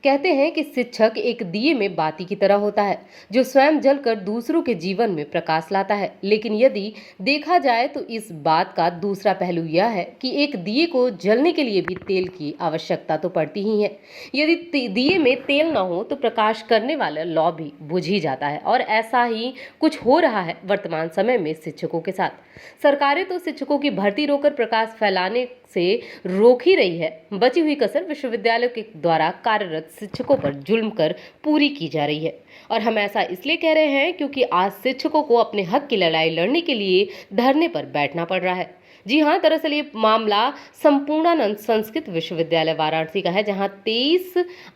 कहते हैं कि शिक्षक एक दिए में बाती की तरह होता है जो स्वयं जलकर दूसरों के जीवन में प्रकाश लाता है। लेकिन यदि देखा जाए तो इस बात का दूसरा पहलू यह है कि एक दिए को जलने के लिए भी तेल की आवश्यकता तो पड़ती ही है। यदि दिए में तेल न हो तो प्रकाश करने वाला लौ भी बुझ ही जाता है, और ऐसा ही कुछ हो रहा है वर्तमान समय में शिक्षकों के साथ। सरकारें तो शिक्षकों की भर्ती रोककर प्रकाश फैलाने से रोक ही रही है। बची हुई कसर विश्वविद्यालयों के द्वारा कार्यरत शिक्षकों पर जुल्म कर पूरी की जा रही है। और हम ऐसा इसलिए कह रहे हैं क्योंकि आज शिक्षकों को अपने हक की लड़ाई लड़ने के लिए धरने पर बैठना पड़ रहा है। जी हाँ, दरअसल ये मामला संपूर्णानंद संस्कृत विश्वविद्यालय वाराणसी का है, जहां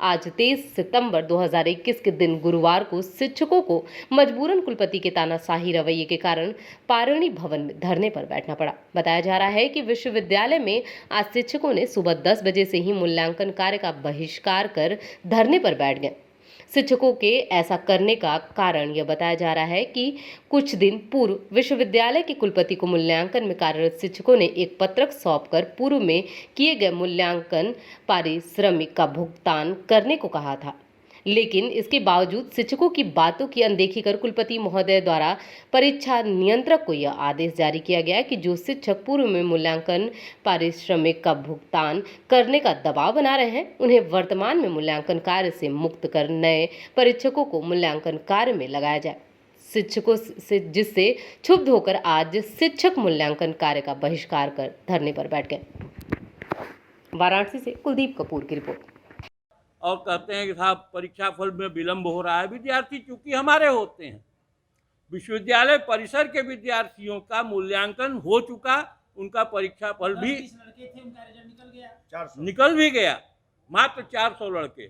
आज 23 सितंबर 2021 के दिन गुरुवार को शिक्षकों को मजबूरन कुलपति के तानाशाही रवैये के कारण पारणी भवन में धरने पर बैठना पड़ा। बताया जा रहा है कि विश्वविद्यालय में आज शिक्षकों ने सुबह 10 बजे से ही मूल्यांकन कार्य का बहिष्कार कर धरने पर बैठ गए। शिक्षकों के ऐसा करने का कारण यह बताया जा रहा है कि कुछ दिन पूर्व विश्वविद्यालय के कुलपति को मूल्यांकन में कार्यरत शिक्षकों ने एक पत्रक सौंपकर पूर्व में किए गए मूल्यांकन पारिश्रमिक का भुगतान करने को कहा था। लेकिन इसके बावजूद शिक्षकों की बातों की अनदेखी कर कुलपति महोदय द्वारा परीक्षा नियंत्रक को यह आदेश जारी किया गया कि जो शिक्षक पूर्व में मूल्यांकन पारिश्रमिक का भुगतान करने का दबाव बना रहे हैं, उन्हें वर्तमान में मूल्यांकन कार्य से मुक्त कर नए परीक्षकों को मूल्यांकन कार्य में लगाया जाए। शिक्षकों से जिससे क्षुब्ध होकर आज शिक्षक मूल्यांकन कार्य का बहिष्कार कर धरने पर बैठ गए। वाराणसी से कुलदीप कपूर की रिपोर्ट। और कहते हैं कि साहब परीक्षा फल में विलंब हो रहा है। विद्यार्थी चूंकि हमारे होते हैं, विश्वविद्यालय परिसर के विद्यार्थियों का मूल्यांकन हो चुका, उनका परीक्षा फल भी निकल भी गया। मात्र 400 लड़के,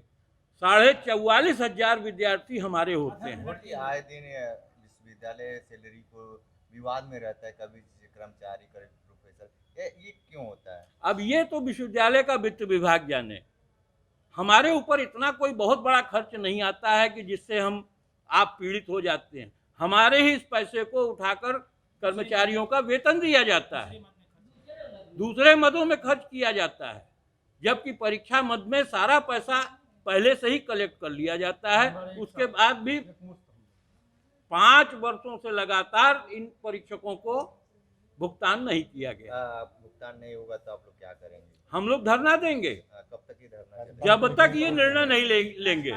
44,500 विद्यार्थी हमारे होते हैं। आए दिन विश्वविद्यालय सैलरी को विवाद में रहता है, कभी कर्मचारी कभी प्रोफेसर, ये क्यों होता है? अब ये तो विश्वविद्यालय का वित्त विभाग जाने। हमारे ऊपर इतना कोई बहुत बड़ा खर्च नहीं आता है कि जिससे आप पीड़ित हो जाते हैं। हमारे ही इस पैसे को उठाकर कर्मचारियों का वेतन दिया जाता है, दूसरे मदों में खर्च किया जाता है, जबकि परीक्षा मद में सारा पैसा पहले से ही कलेक्ट कर लिया जाता है। उसके बाद भी 5 वर्षों से लगातार इन परीक्षकों को भुगतान नहीं किया गया। भुगतान नहीं होगा तो आप लोग क्या करेंगे? हम लोग धरना देंगे। कब तक ही धरना? जब तक ये निर्णय नहीं लेंगे।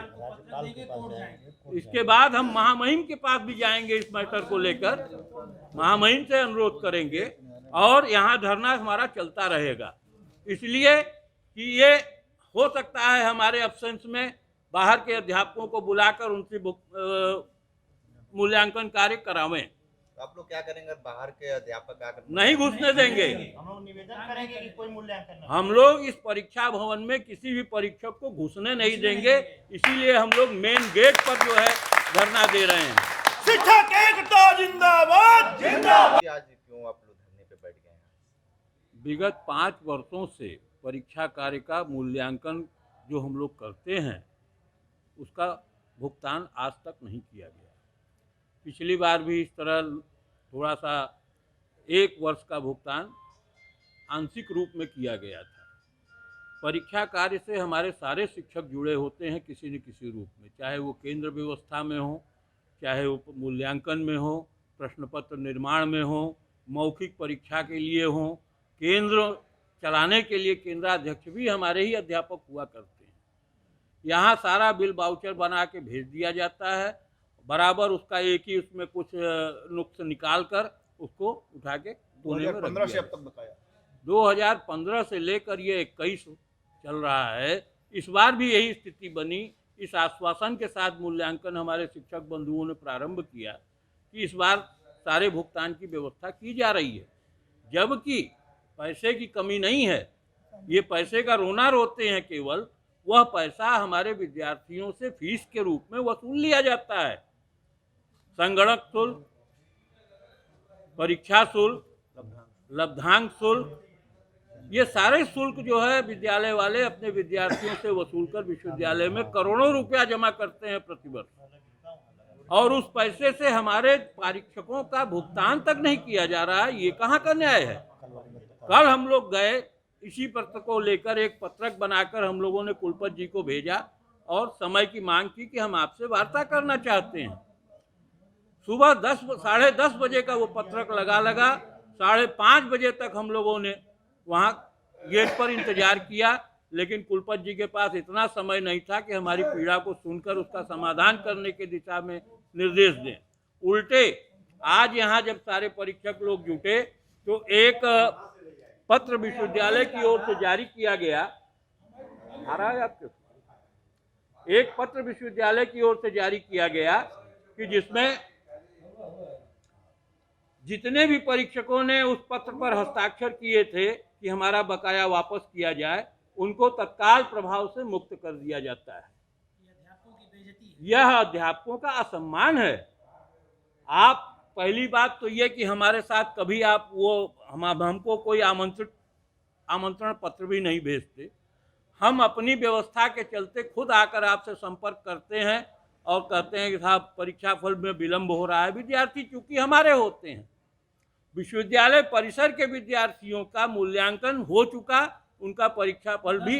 इसके बाद हम महामहिम के पास भी जाएंगे, इस मैटर को लेकर महामहिम से अनुरोध करेंगे और यहाँ धरना हमारा चलता रहेगा। इसलिए कि ये हो सकता है हमारे एब्सेंस में बाहर के अध्यापकों को बुलाकर उनसे मूल्यांकन कार्य करावें। आप लोग क्या करेंगे? बाहर के अध्यापक आकर नहीं घुसने देंगे। हम लोग निवेदन करेंगे कि कोई मूल्यांकन हम लोग इस परीक्षा भवन में किसी भी परीक्षक को घुसने नहीं देंगे। इसीलिए हम लोग मेन गेट पर जो है धरना दे रहे हैं। शिक्षक एकता जिंदाबाद जिंदाबाद। आज क्यों आप लोग धरने पे बैठ गए हैं? विगत 5 वर्षों से परीक्षा कार्य का मूल्यांकन जो हम लोग करते हैं, उसका भुगतान आज तक नहीं किया गया। पिछली बार भी इस तरह थोड़ा सा 1 वर्ष का भुगतान आंशिक रूप में किया गया था। परीक्षा कार्य से हमारे सारे शिक्षक जुड़े होते हैं किसी न किसी रूप में, चाहे वो केंद्र व्यवस्था में हो, चाहे वो मूल्यांकन में हो, प्रश्न पत्र निर्माण में हो, मौखिक परीक्षा के लिए हो, केंद्र चलाने के लिए केंद्राध्यक्ष भी हमारे ही अध्यापक हुआ करते हैं। यहाँ सारा बिल बाउचर बना के भेज दिया जाता है, बराबर उसका एक ही उसमें कुछ नुक्स निकाल कर उसको उठा के कोने में रख दिया। 2015 से अब तक बकाया 2015 से लेकर ये 21 चल रहा है। इस बार भी यही स्थिति बनी। इस आश्वासन के साथ मूल्यांकन हमारे शिक्षक बंधुओं ने प्रारंभ किया कि इस बार सारे भुगतान की व्यवस्था की जा रही है, जबकि पैसे की कमी नहीं है। ये पैसे का रोना रोते हैं, केवल वह पैसा हमारे विद्यार्थियों से फीस के रूप में वसूल लिया जाता है। संगणक शुल्क, परीक्षा शुल्क, लब्धांक शुल्क, ये सारे शुल्क जो है विद्यालय वाले अपने विद्यार्थियों से वसूल कर विश्वविद्यालय में करोड़ों रुपया जमा करते हैं प्रतिवर्ष, और उस पैसे से हमारे परीक्षकों का भुगतान तक नहीं किया जा रहा है। ये कहाँ का न्याय है? कल हम लोग गए, इसी पत्र को लेकर एक पत्रक बनाकर हम लोगों ने कुलपति जी को भेजा और समय की मांग की कि हम आपसे वार्ता करना चाहते हैं। सुबह 10 बजे का वो पत्रक लगा 5:30 बजे तक हम लोगों ने वहाँ गेट पर इंतजार किया, लेकिन कुलपति जी के पास इतना समय नहीं था कि हमारी पीड़ा को सुनकर उसका समाधान करने की दिशा में निर्देश दें। उल्टे आज यहाँ जब सारे परीक्षक लोग जुटे तो एक पत्र विश्वविद्यालय की ओर से जारी किया गया, आ रहा है आपके, एक पत्र विश्वविद्यालय की ओर से जारी किया गया कि जिसमें जितने भी परीक्षकों ने उस पत्र पर हस्ताक्षर किए थे कि हमारा बकाया वापस किया जाए, उनको तत्काल प्रभाव से मुक्त कर दिया जाता है। यह अध्यापकों का असम्मान है। आप पहली बात तो ये कि हमारे साथ कभी आप हमको कोई आमंत्रण पत्र भी नहीं भेजते। हम अपनी व्यवस्था के चलते खुद आकर आपसे संपर्क करते हैं और कहते हैं कि साहब परीक्षा फल में विलंब हो रहा है। विद्यार्थी चूंकि हमारे होते हैं, विश्वविद्यालय परिसर के विद्यार्थियों का मूल्यांकन हो चुका, उनका परीक्षा फल भी